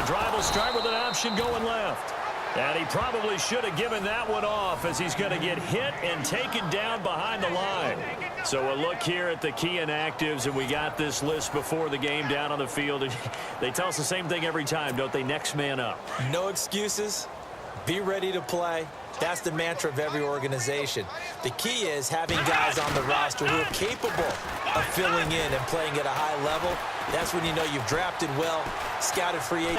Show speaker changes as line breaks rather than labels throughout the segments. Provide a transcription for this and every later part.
The drive will start with an option going left. And he probably should have given that one off as he's going to get hit and taken down behind the line. So a look here at the key inactives, and we got this list before the game down on the field. They tell us the same thing every time, don't they? Next man up.
No excuses. Be ready to play. That's the mantra of every organization. The key is having guys on the roster who are capable of filling in and playing at a high level. That's when you know you've drafted well, scouted free agent.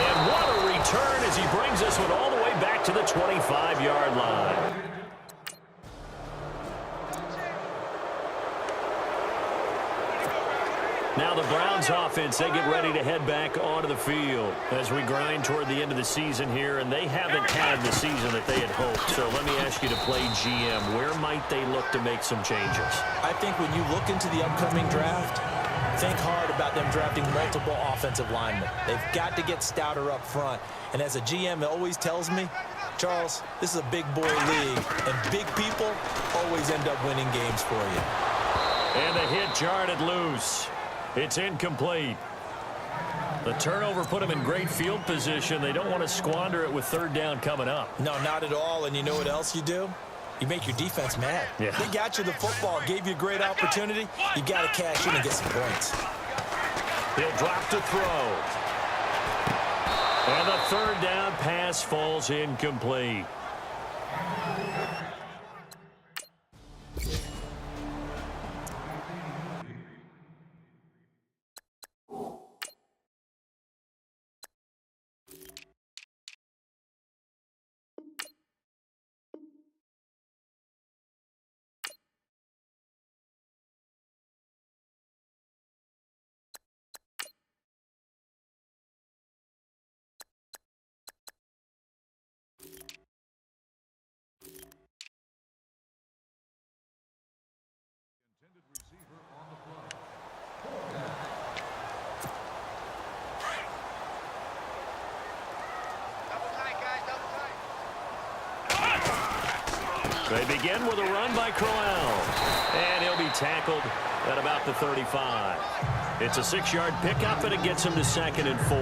And what a return as he brings this one all the way back to the 25-yard line. Now the Browns offense, they get ready to head back onto the field as we grind toward the end of the season here, and they haven't had the season that they had hoped. So let me ask you to play GM. Where might they look to make some changes?
I think when you look into the upcoming draft, think hard about them drafting multiple offensive linemen. They've got to get stouter up front. And as a GM, it always tells me, Charles, this is a big boy league, and big people always end up winning games for you.
And the hit jarred it loose. It's incomplete. The turnover put them in great field position. They don't want to squander it with third down coming up.
No, not at all. And you know what else you do? You make your defense mad.
Yeah.
They got you the football, gave you a great opportunity. You got to cash in and get some points.
He'll drop to throw. And the third down pass falls incomplete. They begin with a run by Crowell. And he'll be tackled at about the 35. It's a 6-yard pickup, and it gets him to 2nd and 4.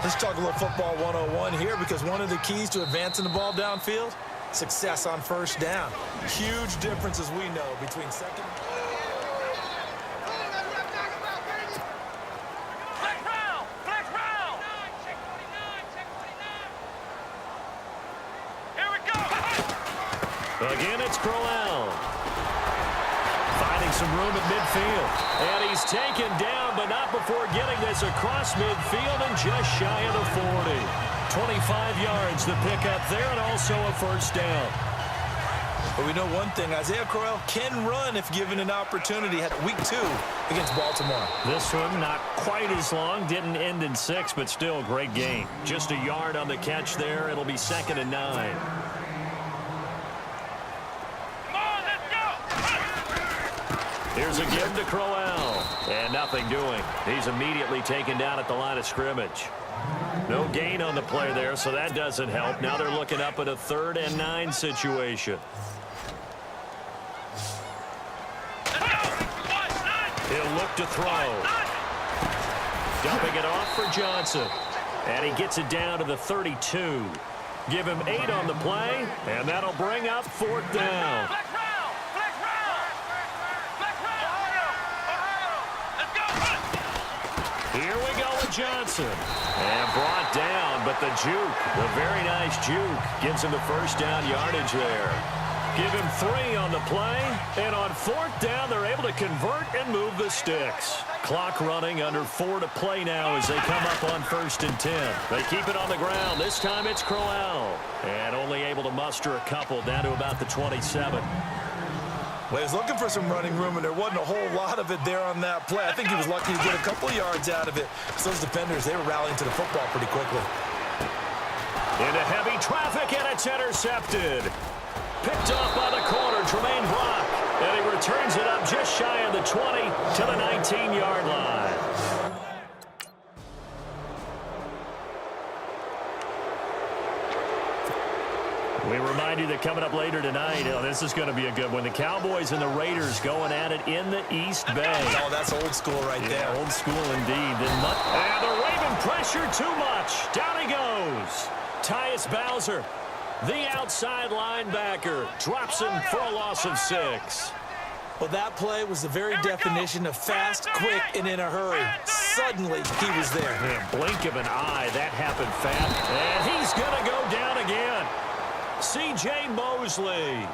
Let's talk a little football 101 here, because one of the keys to advancing the ball downfield, success on first down. Huge difference, as we know, between second.
Again, it's Crowell. Finding some room at midfield. And he's taken down, but not before getting this across midfield and just shy of the 40. 25 yards the pickup there, and also a first down.
But we know one thing, Isaiah Crowell can run if given an opportunity. Had week 2 against Baltimore.
This one not quite as long, didn't end in 6, but still a great game. Just a yard on the catch there. It'll be 2nd and 9. Here's a give to Crowell. And nothing doing. He's immediately taken down at the line of scrimmage. No gain on the play there, so that doesn't help. Now they're looking up at a 3rd and 9 situation. He'll look to throw. Dumping it off for Johnson. And he gets it down to the 32. Give him 8 on the play, and that'll bring up 4th down. Here we go with Johnson. And brought down, but the juke, the very nice juke, gives him the first down yardage there. Give him 3 on the play, and on 4th down, they're able to convert and move the sticks. Clock running, under 4 to play now as they come up on 1st and 10. They keep it on the ground. This time it's Crowell. And only able to muster a couple down to about the 27.
Well, he was looking for some running room, and there wasn't a whole lot of it there on that play. I think he was lucky to get a couple yards out of it. So those defenders, they were rallying to the football pretty quickly.
Into heavy traffic, and it's intercepted. Picked off by the corner, Tremaine Brock. And he returns it up just shy of the 20 to the 19-yard line. We We remind you that coming up later tonight, this is going to be a good one. The Cowboys and the Raiders going at it in the East Bay.
Oh, that's old school right there.
Old school indeed. And the Raven pressure too much. Down he goes. Tyus Bowser, the outside linebacker, drops him for a loss of 6.
Well, that play was the very definition of fast, quick, and in a hurry. Suddenly, he was there.
Man, blink of an eye, that happened fast. And he's going to go down again. C.J. Mosley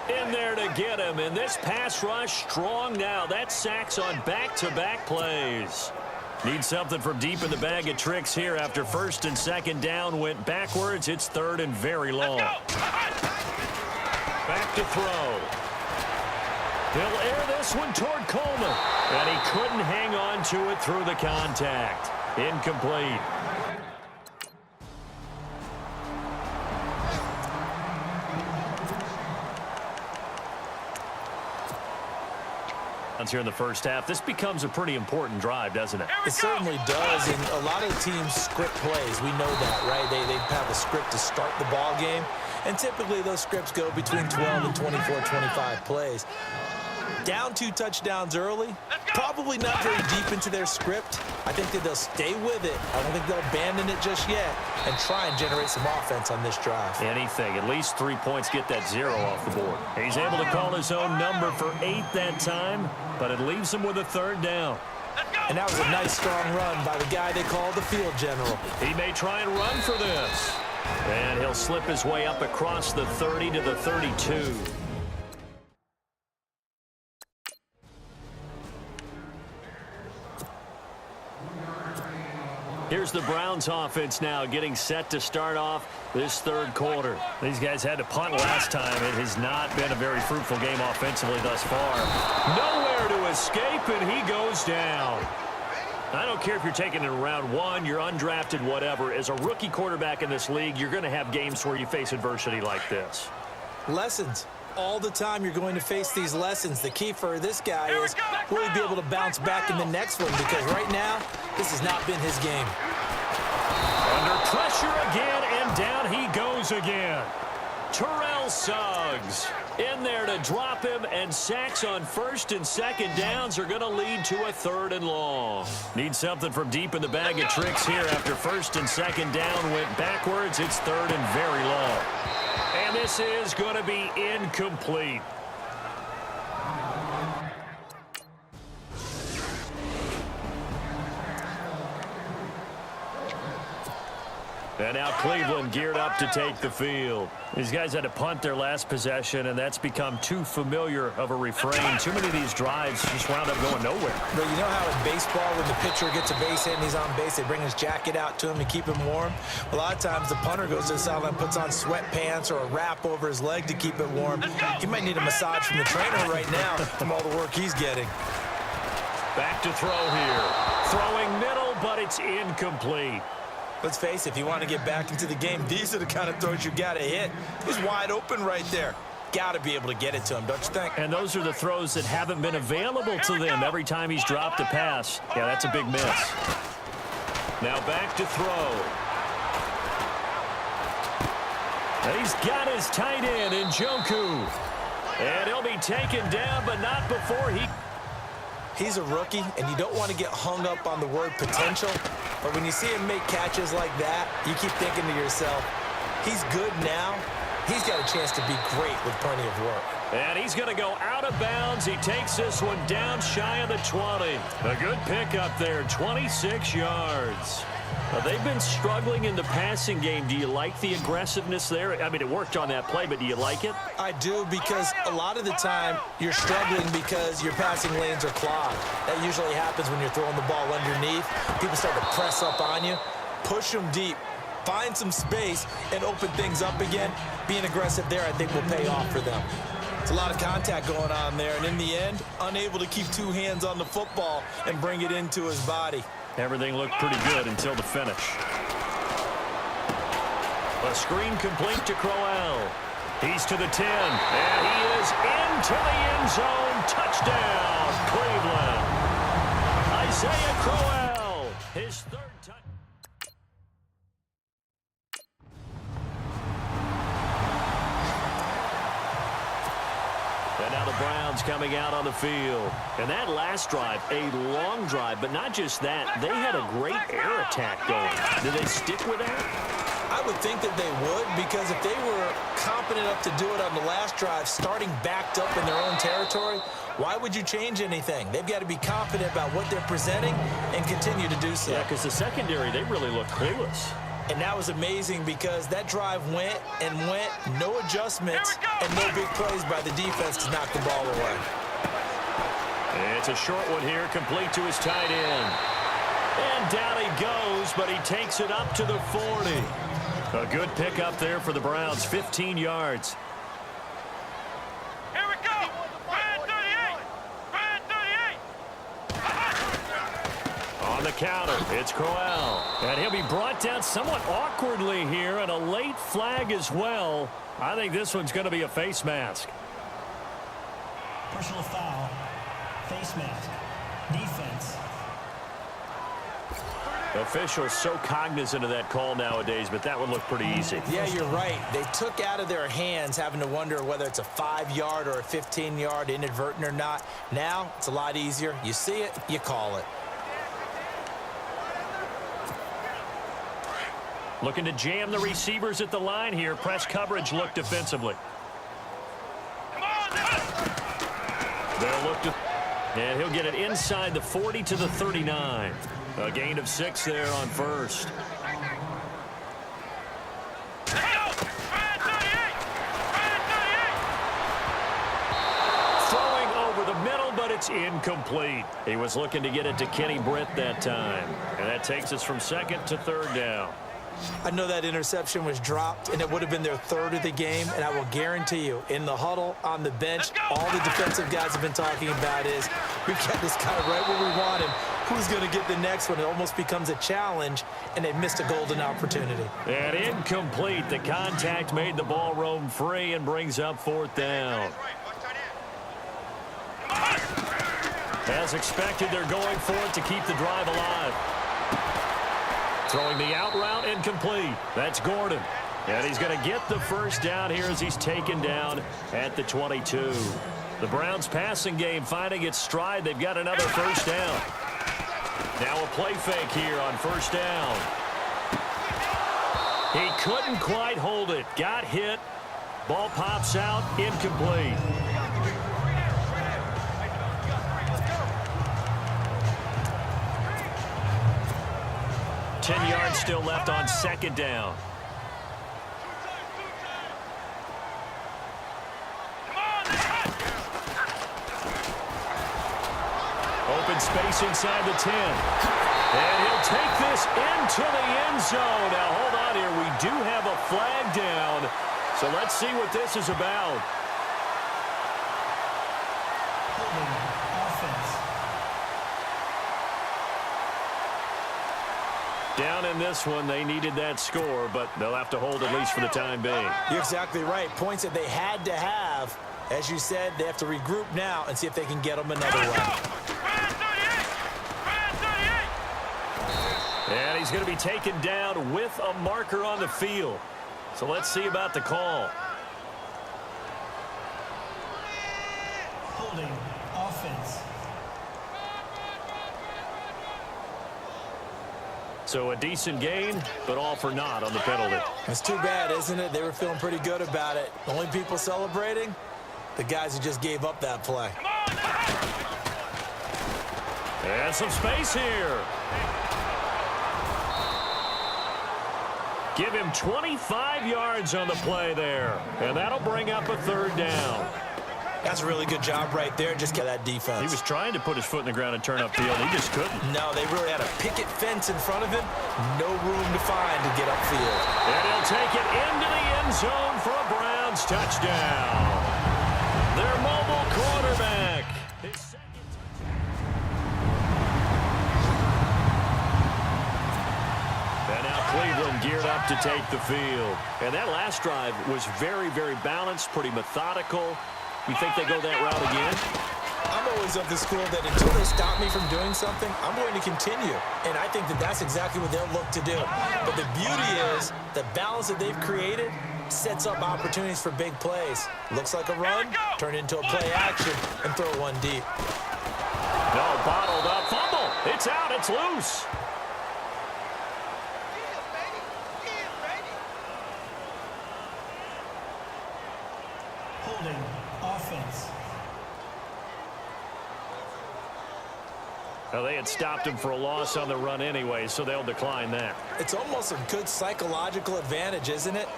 in there to get him. And this pass rush strong now. That's sacks on back-to-back plays. Need something from deep in the bag of tricks here after first and second down went backwards. It's third and very long. Back to throw. He'll air this one toward Coleman. And he couldn't hang on to it through the contact. Incomplete. Here in the first half, this becomes a pretty important drive, doesn't it?
It certainly does, and a lot of teams script plays. We know that, right? They have a script to start the ball game, and typically those scripts go between 12 and 24, 25 plays. Down 2 touchdowns early, probably not very deep into their script. I think that they'll stay with it. I don't think they'll abandon it just yet and try and generate some offense on this drive.
Anything. At least 3 points, get that 0 off the board. He's able to call his own number for 8 that time, but it leaves him with a third down.
And that was a nice, strong run by the guy they call the field general.
He may try and run for this. And he'll slip his way up across the 30 to the 32. Here's the Browns offense now getting set to start off this third quarter. These guys had to punt last time. It has not been a very fruitful game offensively thus far. Nowhere to escape, and he goes down. I don't care if you're taking it in round 1, you're undrafted, whatever. As a rookie quarterback in this league, you're going to have games where you face adversity like this.
Lessons. All the time you're going to face these lessons. The key for this guy is will he be able to bounce back in the next one, because right now this has not been his game.
Under pressure again, and down he goes again. Terrell Suggs in there to drop him, and sacks on first and second downs are going to lead to a third and long. Need something from deep in the bag of tricks here after first and second down went backwards. It's third and very long. And this is going to be incomplete. And now Cleveland geared up to take the field. These guys had to punt their last possession, and that's become too familiar of a refrain. Too many of these drives just wound up going nowhere.
But you know how in baseball, when the pitcher gets a base hit and he's on base, they bring his jacket out to him to keep him warm? A lot of times the punter goes to the sideline, puts on sweatpants or a wrap over his leg to keep it warm. He might need a massage from the trainer right now from all the work he's getting.
Back to throw here. Throwing middle, but it's incomplete.
Let's face it, if you want to get back into the game, these are the kind of throws you got to hit. He's wide open right there. Got to be able to get it to him, don't you think?
And those are the throws that haven't been available to them every time he's dropped a pass. Yeah, that's a big miss. Now back to throw. And he's got his tight end in Njoku. And he'll be taken down, but not before he...
He's a rookie, and you don't want to get hung up on the word potential. But when you see him make catches like that, you keep thinking to yourself, he's good now. He's got a chance to be great with plenty of work.
And he's going to go out of bounds. He takes this one down shy of the 20. A good pickup there, 26 yards. They've been struggling in the passing game. Do you like the aggressiveness there? I mean, it worked on that play, but do you like it?
I do, because a lot of the time you're struggling because your passing lanes are clogged. That usually happens when you're throwing the ball underneath. People start to press up on you. Push them deep. Find some space and open things up again. Being aggressive there, I think, will pay off for them. It's a lot of contact going on there, and in the end, unable to keep 2 hands on the football and bring it into his body.
Everything looked pretty good until the finish. A screen complete to Crowell. He's to the 10, and he is into the end zone. Touchdown, Cleveland. Isaiah Crowell, his third touchdown. Browns coming out on the field. And that last drive, a long drive, but not just that. They had a great air attack going. Did they stick with that?
I would think that they would, because if they were competent enough to do it on the last drive, starting backed up in their own territory, why would you change anything? They've got to be confident about what they're presenting and continue to do so.
Yeah, because the secondary, they really look clueless.
And that was amazing because that drive went and went, no adjustments, and no big plays by the defense to knock the ball away.
It's a short one here, complete to his tight end. And down he goes, but he takes it up to the 40. A good pickup there for the Browns, 15 yards.
Here we go. Brand 38. Brand 38.
On the counter, it's Crowell. And he'll be brought down somewhat awkwardly here, and a late flag as well. I think this one's going to be a face mask.
Personal foul, face mask, defense.
Officials so cognizant of that call nowadays, but that would look pretty easy.
Yeah, you're right. They took out of their hands having to wonder whether it's a 5-yard or a 15-yard, inadvertent or not. Now, it's a lot easier. You see it, you call it.
Looking to jam the receivers at the line here. Press coverage look defensively. They'll look to, and he'll get it inside the 40 to the 39. A gain of 6 there on first. Throwing over the middle, but it's incomplete. He was looking to get it to Kenny Britt that time. And that takes us from second to third down.
I know that interception was dropped, and it would have been their third of the game, and I will guarantee you, in the huddle, on the bench, all the defensive guys have been talking about is, we've got this guy right where we want him. Who's going to get the next one? It almost becomes a challenge, and they missed a golden opportunity.
And incomplete. The contact made the ball roam free and brings up fourth down. As expected, they're going for it to keep the drive alive. Throwing the out route, incomplete. That's Gordon. And he's going to get the first down here as he's taken down at the 22. The Browns passing game finding its stride. They've got another first down. Now a play fake here on first down. He couldn't quite hold it. Got hit. Ball pops out. Incomplete. 10 yards still left on second down. Open space inside the 10. And he'll take this into the end zone. Now, hold on here. We do have a flag down. So let's see what this is about. Down in this one, they needed that score, but they'll have to hold at least for the time being.
You're exactly right. Points that they had to have. As you said, they have to regroup now and see if they can get them another way.
And he's going to be taken down with a marker on the field. So let's see about the call.
Holding offense.
So a decent gain, but all for naught on the penalty.
That's too bad, isn't it? They were feeling pretty good about it. The only people celebrating, the guys who just gave up that play.
And some space here. Give him 25 yards on the play there. And that'll bring up a third down.
That's a really good job right there. Just get that defense.
He was trying to put his foot in the ground and turn upfield. He just couldn't.
No, they really had a picket fence in front of him. No room to find to get upfield.
And he'll take it into the end zone for a Browns touchdown. Their mobile quarterback. And now Cleveland geared up to take the field. And that last drive was very, very balanced, pretty methodical. You think they go that route again?
I'm always of the school that until they stop me from doing something, I'm going to continue. And I think that that's exactly what they'll look to do. But the beauty is the balance that they've created sets up opportunities for big plays. Looks like a run, turn into a play action, and throw one deep.
No, bottled up. Fumble. It's out. It's loose.
Holding. Offense.
Well, they had stopped him for a loss on the run anyway, so they'll decline that.
It's almost a good psychological advantage, isn't it?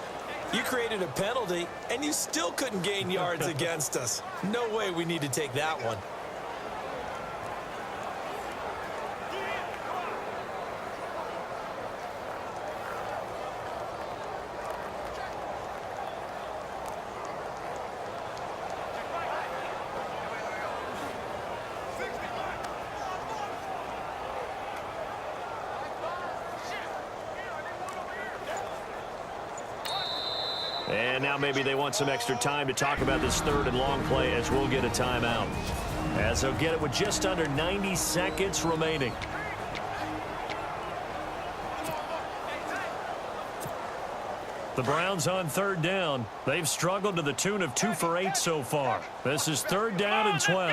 You created a penalty, and you still couldn't gain yards against us. No way we need to take that one.
And now maybe they want some extra time to talk about this third and long play as we'll get a timeout. As they'll get it with just under 90 seconds remaining. The Browns on third down. They've struggled to the tune of 2 for 8 so far. This is 3rd down and 12.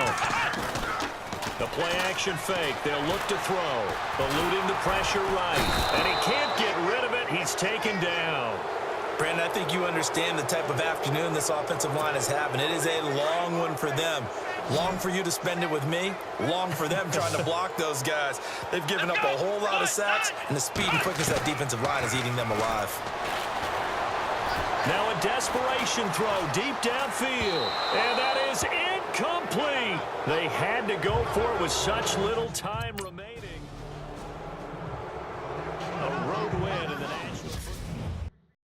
The play action fake. They'll look to throw. Eluding the pressure right. And he can't get rid of it. He's taken down.
Brandon, I think you understand the type of afternoon this offensive line is having. It is a long one for them. Long for you to spend it with me. Long for them trying to block those guys. They've given up a whole lot of sacks, and the speed and quickness of that defensive line is eating them alive.
Now a desperation throw deep downfield. And that is incomplete. They had to go for it with such little time remaining.